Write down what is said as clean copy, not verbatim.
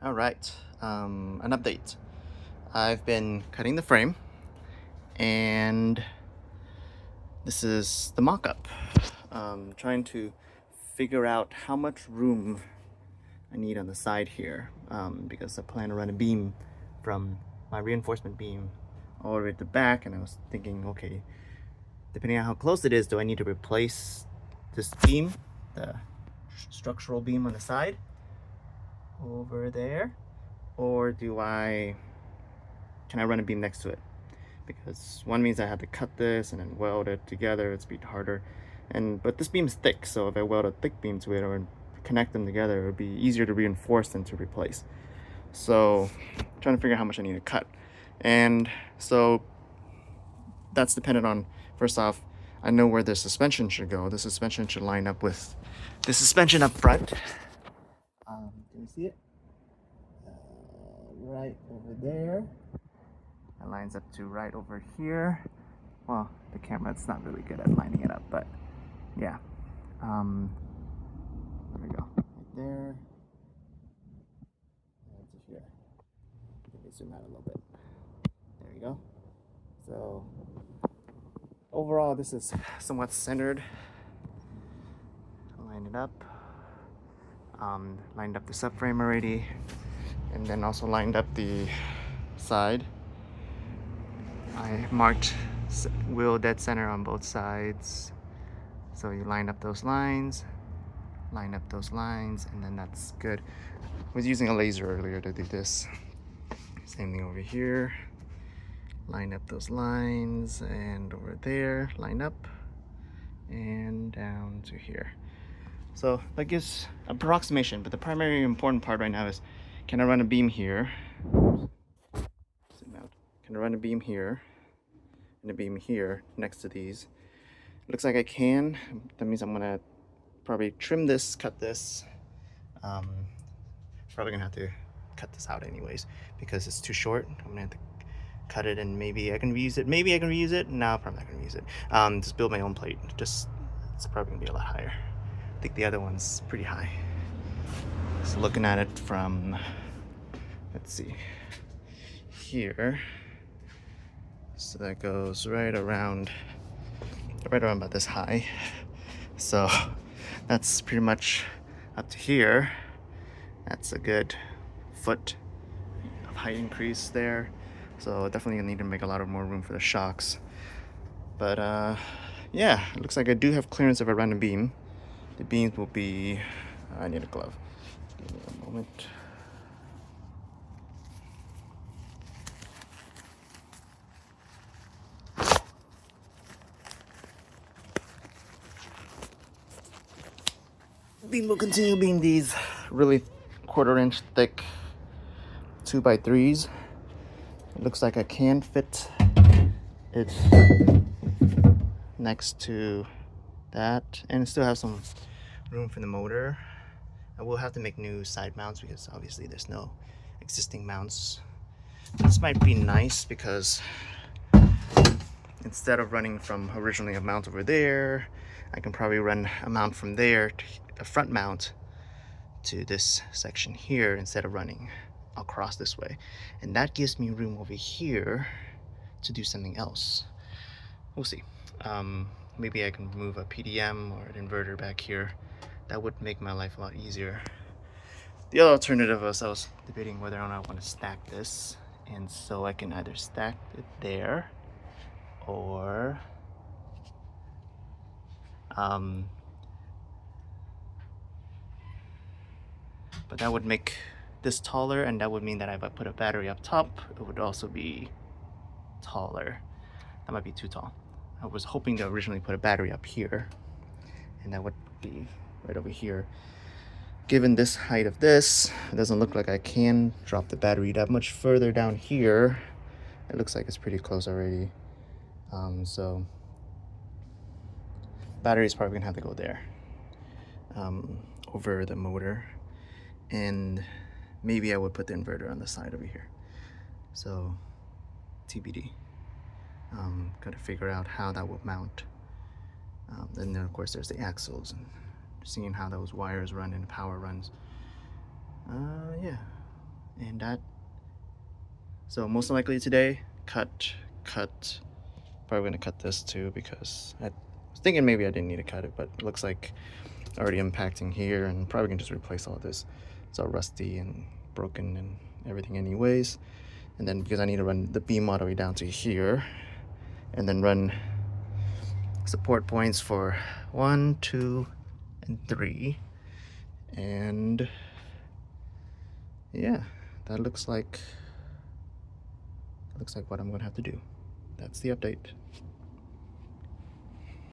All right, an update. I've been cutting the frame, and this is the mock-up. Trying to figure out how much room I need on the side here, because I plan to run a beam from my reinforcement beam all the way to the back, and I was thinking, okay, depending on how close it is, do I need to replace this beam, the structural beam on the side over there, or can I run a beam next to it? Because one means I have to cut this and then weld it together. It's a bit harder, but this beam is thick, so if I weld a thick beam to it or connect them together, it would be easier to reinforce than to replace. So trying to figure out how much I need to cut, and so that's dependent on, first off, I know where the suspension should go. The suspension should line up with the suspension up front. Can you see it? Right over there. That lines up to right over here. Well, the camera's not really good at lining it up, but yeah. There we go. Right there. And to here. Let me zoom out a little bit. There you go. So overall, this is somewhat centered. Line it up. Lined up the subframe already, and then also lined up the side. I marked wheel dead center on both sides, so you line up those lines, and then that's good. I was using a laser earlier to do this. Same thing over here. Line up those lines, and over there, line up, and down to here. So that gives approximation, but the primary important part right now is, can I run a beam here? Zoom out. Can I run a beam here and a beam here next to these? Looks like I can. That means I'm gonna probably trim this, cut this. Probably gonna have to cut this out anyways because it's too short. I'm gonna have to cut it, and maybe I can reuse it. No, probably not gonna use it. Just build my own plate. It's probably gonna be a lot higher. I think the other one's pretty high. So looking at it from, let's see, here. So that goes right around about this high. So that's pretty much up to here. That's a good foot of height increase there. So definitely gonna need to make a lot of more room for the shocks. But yeah, it looks like I do have clearance if I run a beam. The beams will be, I need a glove. Give me a moment. Beam will continue being these really 1/4 inch thick 2x3s. It looks like I can fit it next to that, and still have some room for the motor. I will have to make new side mounts because obviously there's no existing mounts. This might be nice because instead of running from originally a mount over there, I can probably run a mount from there to a front mount to this section here instead of running across this way. And that gives me room over here to do something else. We'll see. Maybe I can move a PDM or an inverter back here. That would make my life a lot easier. The other alternative was I was debating whether or not I want to stack this, and so I can either stack it there or but that would make this taller, and that would mean that if I put a battery up top, it would also be taller. That might be too tall. I was hoping to originally put a battery up here, and that would be right over here. Given this height of this, it doesn't look like I can drop the battery that much further down here. It looks like it's pretty close already. So battery is probably gonna have to go there, over the motor, and maybe I would put the inverter on the side over here. So TBD. Gotta figure out how that would mount. Then of course there's the axles and seeing how those wires run and power runs. Yeah, that. So most likely today, cut. Probably gonna cut this too because I was thinking maybe I didn't need to cut it, but it looks like already impacting here, and probably gonna just replace all this. It's all rusty and broken and everything anyways. And then because I need to run the beam all the way down to here, and then run support points for 1, 2, and 3. And yeah, that looks like what I'm gonna have to do. That's the update.